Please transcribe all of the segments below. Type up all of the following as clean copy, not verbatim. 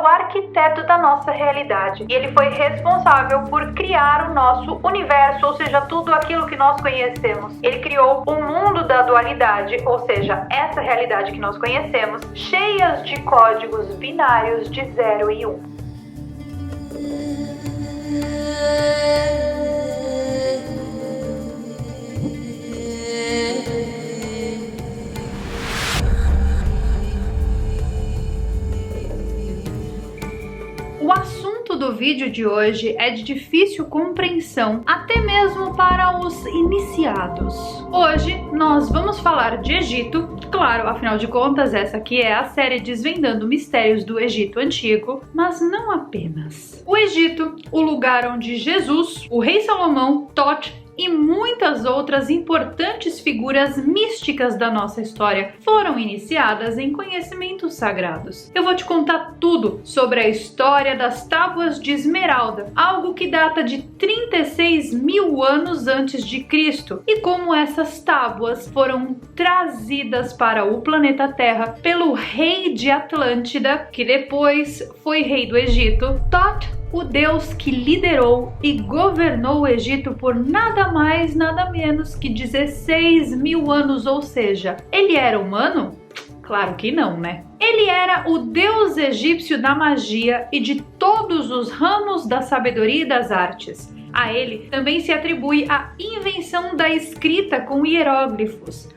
o arquiteto da nossa realidade. E ele foi responsável por criar o nosso universo, ou seja, tudo aquilo que nós conhecemos. Ele criou o mundo da dualidade, ou seja, essa realidade que nós conhecemos, cheias de códigos binários de 0 e 1. O assunto do vídeo de hoje é de difícil compreensão, até mesmo para os iniciados. Hoje nós vamos falar de Egito, claro, afinal de contas essa aqui é a série Desvendando Mistérios do Egito Antigo, mas não apenas. O Egito, o lugar onde Jesus, o rei Salomão, Thoth e muitas outras importantes figuras místicas da nossa história foram iniciadas em conhecimentos sagrados. Eu vou te contar tudo sobre a história das Tábuas de Esmeralda, algo que data de 36 mil anos antes de Cristo, e como essas tábuas foram trazidas para o planeta Terra pelo rei de Atlântida, que depois foi rei do Egito, Thoth, o deus que liderou e governou o Egito por nada mais, nada menos que 16 mil anos, ou seja, ele era humano? Claro que não, né? Ele era o deus egípcio da magia e de todos os ramos da sabedoria e das artes. A ele também se atribui a invenção da escrita com hieróglifos.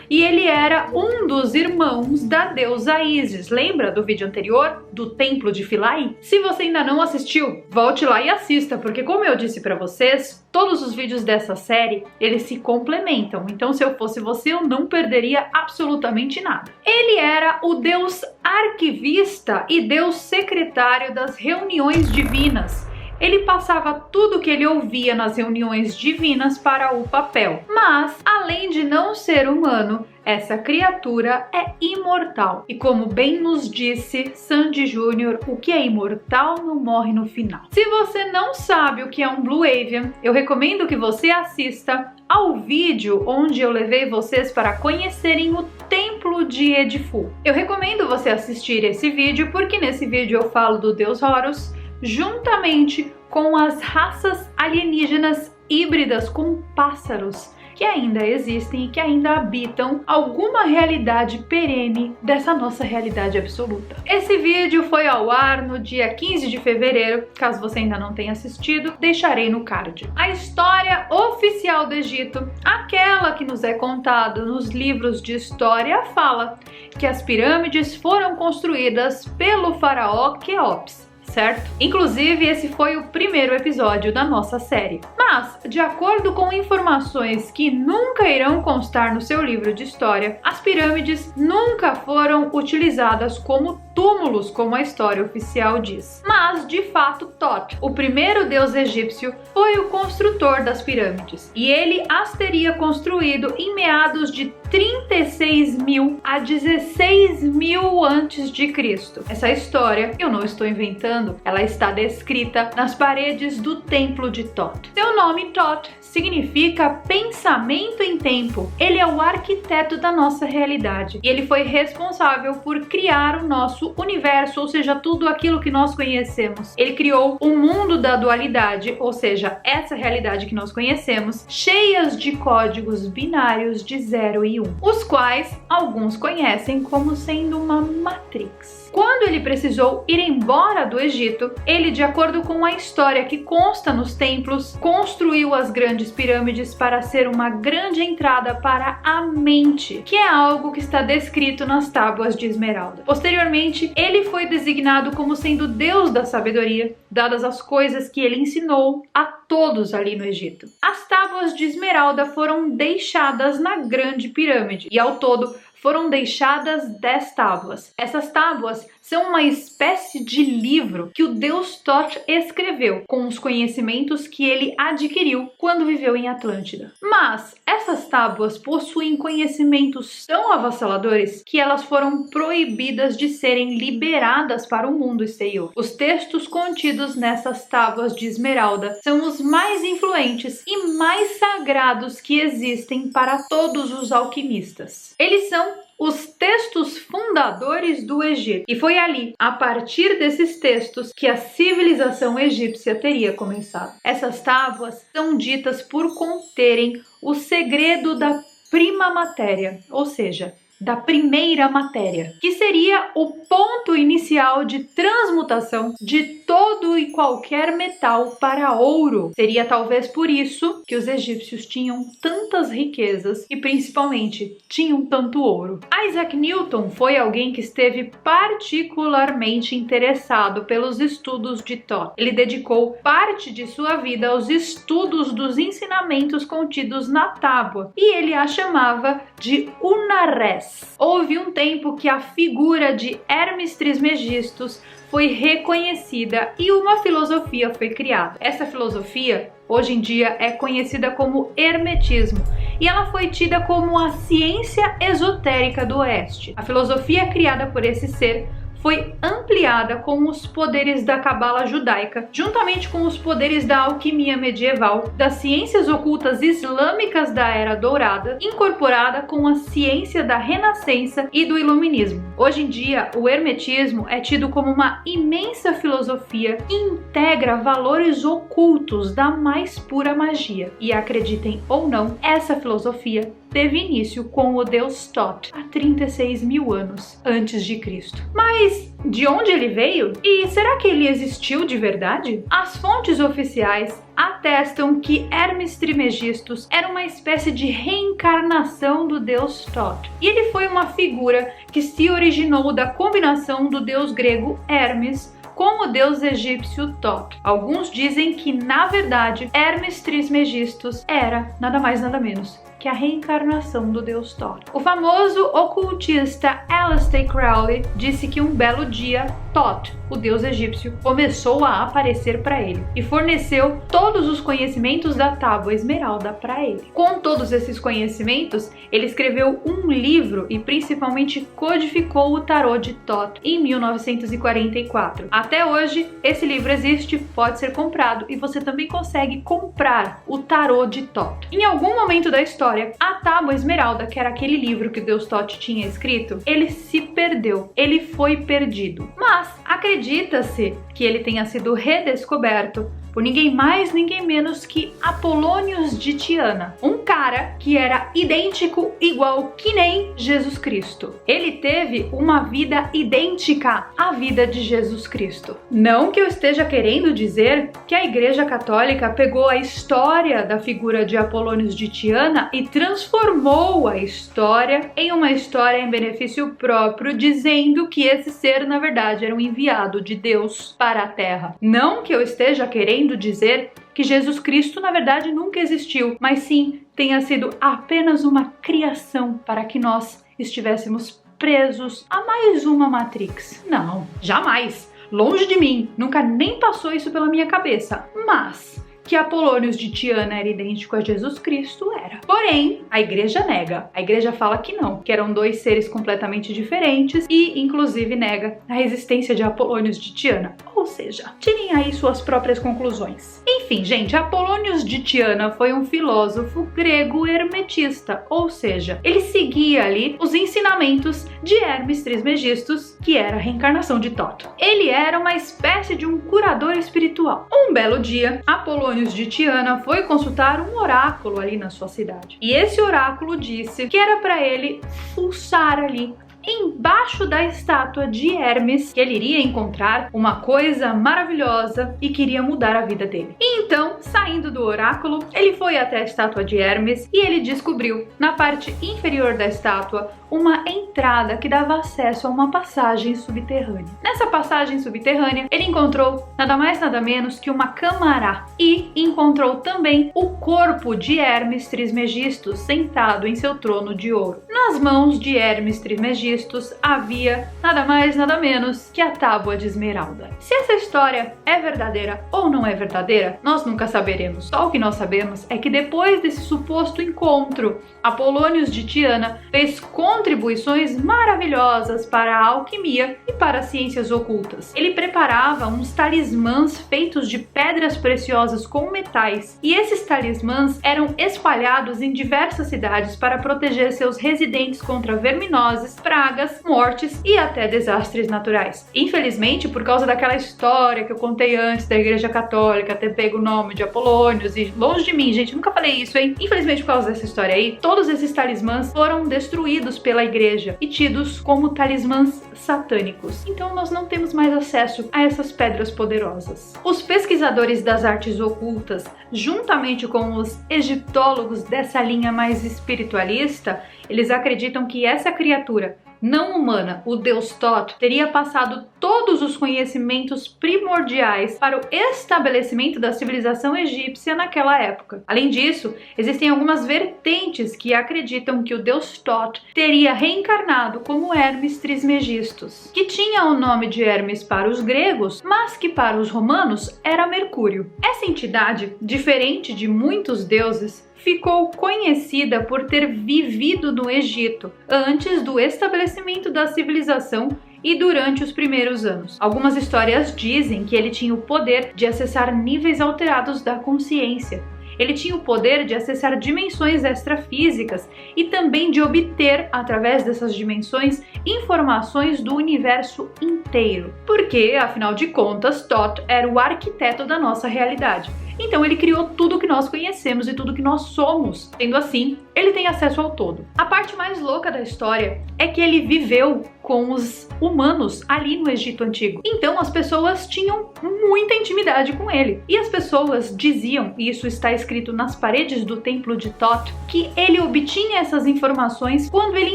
E ele era um dos irmãos da deusa Ísis. Lembra do vídeo anterior do templo de Philae? Se você ainda não assistiu, volte lá e assista, porque como eu disse pra vocês, todos os vídeos dessa série, eles se complementam. Então se eu fosse você, eu não perderia absolutamente nada. Ele era o deus arquivista e deus secretário das reuniões divinas. Ele passava tudo que ele ouvia nas reuniões divinas para o papel. Mas, além de não ser humano, essa criatura é imortal. E como bem nos disse Sandy Júnior, o que é imortal não morre no final. Se você não sabe o que é um Blue Avian, eu recomendo que você assista ao vídeo onde eu levei vocês para conhecerem o Templo de Edfu. Eu recomendo você assistir esse vídeo porque nesse vídeo eu falo do deus Horus, juntamente com as raças alienígenas híbridas com pássaros que ainda existem e que ainda habitam alguma realidade perene dessa nossa realidade absoluta. Esse vídeo foi ao ar no dia 15 de fevereiro, caso você ainda não tenha assistido, deixarei no card. A história oficial do Egito, aquela que nos é contada nos livros de história, fala que as pirâmides foram construídas pelo faraó Quéops, certo? Inclusive, esse foi o primeiro episódio da nossa série. Mas, de acordo com informações que nunca irão constar no seu livro de história, as pirâmides nunca foram utilizadas como túmulos, como a história oficial diz. Mas, de fato, Thoth, o primeiro deus egípcio, foi o construtor das pirâmides. E ele as teria construído em meados de 36 mil a 16 mil antes de Cristo. Essa história, eu não estou inventando, ela está descrita nas paredes do templo de Thoth. Seu nome, Thoth, significa pensamento em tempo. Ele é o arquiteto da nossa realidade. E ele foi responsável por criar o nosso universo, ou seja, tudo aquilo que nós conhecemos. Ele criou o mundo da dualidade, ou seja, essa realidade que nós conhecemos, cheias de códigos binários de 0 e 1, os quais alguns conhecem como sendo uma Matrix. Quando ele precisou ir embora do Egito, ele, de acordo com a história que consta nos templos, construiu as grandes pirâmides para ser uma grande entrada para a mente, que é algo que está descrito nas Tábuas de Esmeralda. Posteriormente, ele foi designado como sendo Deus da sabedoria, dadas as coisas que ele ensinou a todos ali no Egito. As Tábuas de Esmeralda foram deixadas na Grande Pirâmide e, ao todo, foram deixadas 10 tábuas. Essas tábuas são uma espécie de livro que o deus Thoth escreveu com os conhecimentos que ele adquiriu quando viveu em Atlântida. Mas essas tábuas possuem conhecimentos tão avassaladores que elas foram proibidas de serem liberadas para o mundo exterior. Os textos contidos nessas tábuas de esmeralda são os mais influentes e mais sagrados que existem para todos os alquimistas. Eles são os textos fundadores do Egito. E foi ali, a partir desses textos, que a civilização egípcia teria começado. Essas tábuas são ditas por conterem o segredo da prima matéria, ou seja, da primeira matéria, que seria o ponto inicial de transmutação de todo e qualquer metal para ouro. Seria talvez por isso que os egípcios tinham tantas riquezas e principalmente tinham tanto ouro. Isaac Newton foi alguém que esteve particularmente interessado pelos estudos de Thoth. Ele dedicou parte de sua vida aos estudos dos ensinamentos contidos na tábua e ele a chamava de Unares. Houve um tempo que a figura de Hermes Trismegistus foi reconhecida e uma filosofia foi criada. Essa filosofia, hoje em dia, é conhecida como Hermetismo e ela foi tida como a ciência esotérica do Oeste. A filosofia criada por esse ser foi ampliada com os poderes da cabala judaica, juntamente com os poderes da alquimia medieval, das ciências ocultas islâmicas da Era Dourada, incorporada com a ciência da Renascença e do Iluminismo. Hoje em dia, o hermetismo é tido como uma imensa filosofia que integra valores ocultos da mais pura magia. E acreditem ou não, essa filosofia teve início com o deus Thoth há 36 mil anos antes de Cristo. Mas de onde ele veio? E será que ele existiu de verdade? As fontes oficiais atestam que Hermes Trismegistus era uma espécie de reencarnação do deus Thoth. E ele foi uma figura que se originou da combinação do deus grego Hermes com o deus egípcio Thoth. Alguns dizem que, na verdade, Hermes Trismegistus era nada mais nada menos que a reencarnação do deus Thoth. O famoso ocultista Aleister Crowley disse que um belo dia Thoth, o deus egípcio, começou a aparecer para ele e forneceu todos os conhecimentos da tábua esmeralda para ele. Com todos esses conhecimentos, ele escreveu um livro e principalmente codificou o tarô de Thoth em 1944. Até hoje, esse livro existe, pode ser comprado e você também consegue comprar o tarô de Thoth. Em algum momento da história, a tábua esmeralda, que era aquele livro que o deus Thoth tinha escrito, ele se perdeu, ele foi perdido. Mas acredita-se que ele tenha sido redescoberto por ninguém mais, ninguém menos que Apolônios de Tiana, um cara que era idêntico, igual que nem Jesus Cristo. Ele teve uma vida idêntica à vida de Jesus Cristo. Não que eu esteja querendo dizer que a Igreja Católica pegou a história da figura de Apolônios de Tiana e transformou a história em uma história em benefício próprio, dizendo que esse ser, na verdade, era um enviado de Deus para a Terra. Não que eu esteja querendo dizer que Jesus Cristo, na verdade, nunca existiu, mas sim tenha sido apenas uma criação para que nós estivéssemos presos a mais uma Matrix. Não, jamais! Longe de mim, nunca nem passou isso pela minha cabeça. Mas que Apolônios de Tiana era idêntico a Jesus Cristo, era. Porém, a igreja nega. A igreja fala que não, que eram dois seres completamente diferentes e, inclusive, nega a existência de Apolônios de Tiana. Ou seja, tirem aí suas próprias conclusões. Enfim, gente, Apolônios de Tiana foi um filósofo grego hermetista, ou seja, ele seguia ali os ensinamentos de Hermes Trismegistus, que era a reencarnação de Thoth. Ele era uma espécie de um curador espiritual. Um belo dia, Apolônios de Tiana foi consultar um oráculo ali na sua cidade. E esse oráculo disse que era para ele fuçar ali embaixo da estátua de Hermes, que ele iria encontrar uma coisa maravilhosa e queria mudar a vida dele. E então, saindo do oráculo, ele foi até a estátua de Hermes e ele descobriu, na parte inferior da estátua, uma entrada que dava acesso a uma passagem subterrânea. Nessa passagem subterrânea, ele encontrou nada mais nada menos que uma câmara e encontrou também o corpo de Hermes Trismegistus sentado em seu trono de ouro. Nas mãos de Hermes Trismegistus Trismegistos havia nada mais, nada menos que a Tábua de Esmeralda. Se essa história é verdadeira ou não é verdadeira, nós nunca saberemos. Só o que nós sabemos é que depois desse suposto encontro, Apolônios de Tiana fez contribuições maravilhosas para a alquimia e para as ciências ocultas. Ele preparava uns talismãs feitos de pedras preciosas com metais, e esses talismãs eram espalhados em diversas cidades para proteger seus residentes contra verminoses, pragas, mortes e até desastres naturais. Infelizmente, por causa daquela história que eu contei antes da Igreja Católica ter pego o nome de Apolônios, e longe de mim, gente, nunca falei isso, hein? Infelizmente, por causa dessa história aí, todos esses talismãs foram destruídos pela Igreja e tidos como talismãs satânicos. Então nós não temos mais acesso a essas pedras poderosas. Os pesquisadores das artes ocultas, juntamente com os egiptólogos dessa linha mais espiritualista, eles acreditam que essa criatura não humana, o deus Thoth, teria passado todos os conhecimentos primordiais para o estabelecimento da civilização egípcia naquela época. Além disso, existem algumas vertentes que acreditam que o deus Thoth teria reencarnado como Hermes Trismegistus, que tinha o nome de Hermes para os gregos, mas que para os romanos era Mercúrio. Essa entidade, diferente de muitos deuses, ficou conhecida por ter vivido no Egito antes do estabelecimento da civilização e durante os primeiros anos. Algumas histórias dizem que ele tinha o poder de acessar níveis alterados da consciência. Ele tinha o poder de acessar dimensões extrafísicas e também de obter, através dessas dimensões, informações do universo inteiro. Porque, afinal de contas, Thoth era o arquiteto da nossa realidade. Então ele criou tudo que nós conhecemos e tudo que nós somos. Sendo assim, ele tem acesso ao todo. A parte mais louca da história é que ele viveu com os humanos ali no Egito Antigo. Então as pessoas tinham muita intimidade com ele. E as pessoas diziam, e isso está escrito nas paredes do templo de Thoth, que ele obtinha essas informações quando ele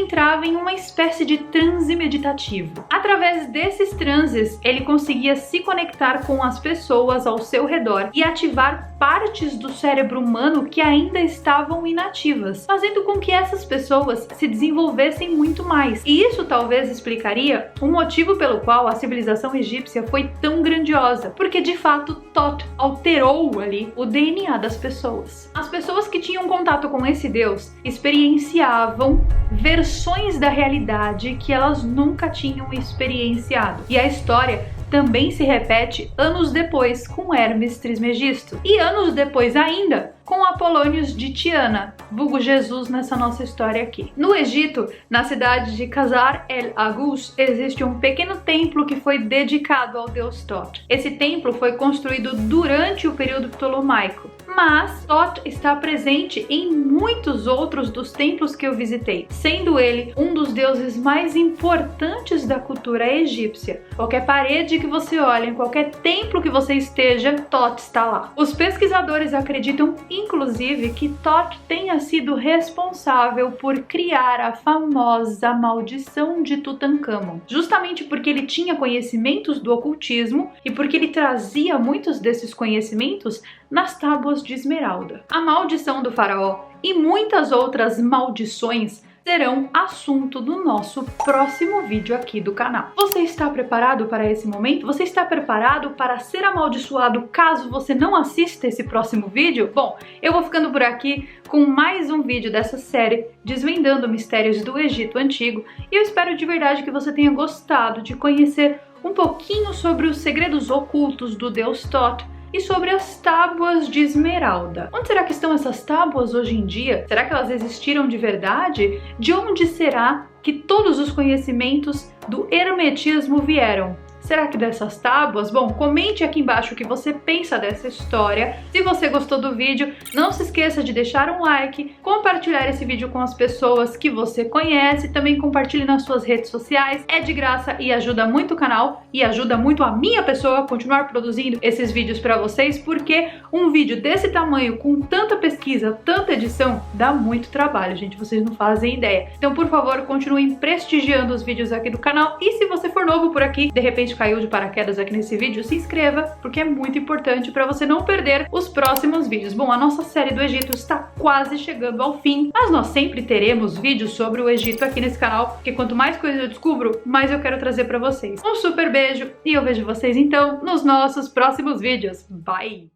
entrava em uma espécie de transe meditativo. Através desses transes, ele conseguia se conectar com as pessoas ao seu redor e ativar partes do cérebro humano que ainda estavam inativas, fazendo com que essas pessoas se desenvolvessem muito mais. E isso talvez explicaria o motivo pelo qual a civilização egípcia foi tão grandiosa, porque de fato Thoth alterou ali o DNA das pessoas. As pessoas que tinham contato com esse deus experienciavam versões da realidade que elas nunca tinham experienciado. E a história também se repete anos depois com Hermes Trismegisto e anos depois ainda com Apolônios de Tiana, vulgo Jesus nessa nossa história aqui. No Egito, na cidade de Qasr el-Aghuz, existe um pequeno templo que foi dedicado ao deus Thoth. Esse templo foi construído durante o período ptolomaico, mas Thoth está presente em muitos outros dos templos que eu visitei, sendo ele um dos deuses mais importantes da cultura egípcia. Qualquer parede que você olhe, em qualquer templo que você esteja, Thoth está lá. Os pesquisadores acreditam, inclusive, que Thoth tenha sido responsável por criar a famosa maldição de Tutankhamon, justamente porque ele tinha conhecimentos do ocultismo e porque ele trazia muitos desses conhecimentos nas tábuas de esmeralda. A maldição do faraó e muitas outras maldições serão assunto do nosso próximo vídeo aqui do canal. Você está preparado para esse momento? Você está preparado para ser amaldiçoado caso você não assista esse próximo vídeo? Bom, eu vou ficando por aqui com mais um vídeo dessa série Desvendando Mistérios do Egito Antigo e eu espero de verdade que você tenha gostado de conhecer um pouquinho sobre os segredos ocultos do deus Thoth e sobre as tábuas de esmeralda. Onde será que estão essas tábuas hoje em dia? Será que elas existiram de verdade? De onde será que todos os conhecimentos do hermetismo vieram? Será que dessas tábuas? Bom, comente aqui embaixo o que você pensa dessa história. Se você gostou do vídeo, não se esqueça de deixar um like, compartilhar esse vídeo com as pessoas que você conhece, também compartilhe nas suas redes sociais. É de graça e ajuda muito o canal e ajuda muito a minha pessoa a continuar produzindo esses vídeos para vocês, porque um vídeo desse tamanho, com tanta pesquisa, tanta edição, dá muito trabalho, gente, vocês não fazem ideia. Então, por favor, continuem prestigiando os vídeos aqui do canal e se você for novo por aqui, de repente caiu de paraquedas aqui nesse vídeo, se inscreva, porque é muito importante para você não perder os próximos vídeos. Bom, a nossa série do Egito está quase chegando ao fim, mas nós sempre teremos vídeos sobre o Egito aqui nesse canal, porque quanto mais coisas eu descubro, mais eu quero trazer para vocês. Um super beijo e eu vejo vocês então nos nossos próximos vídeos. Bye!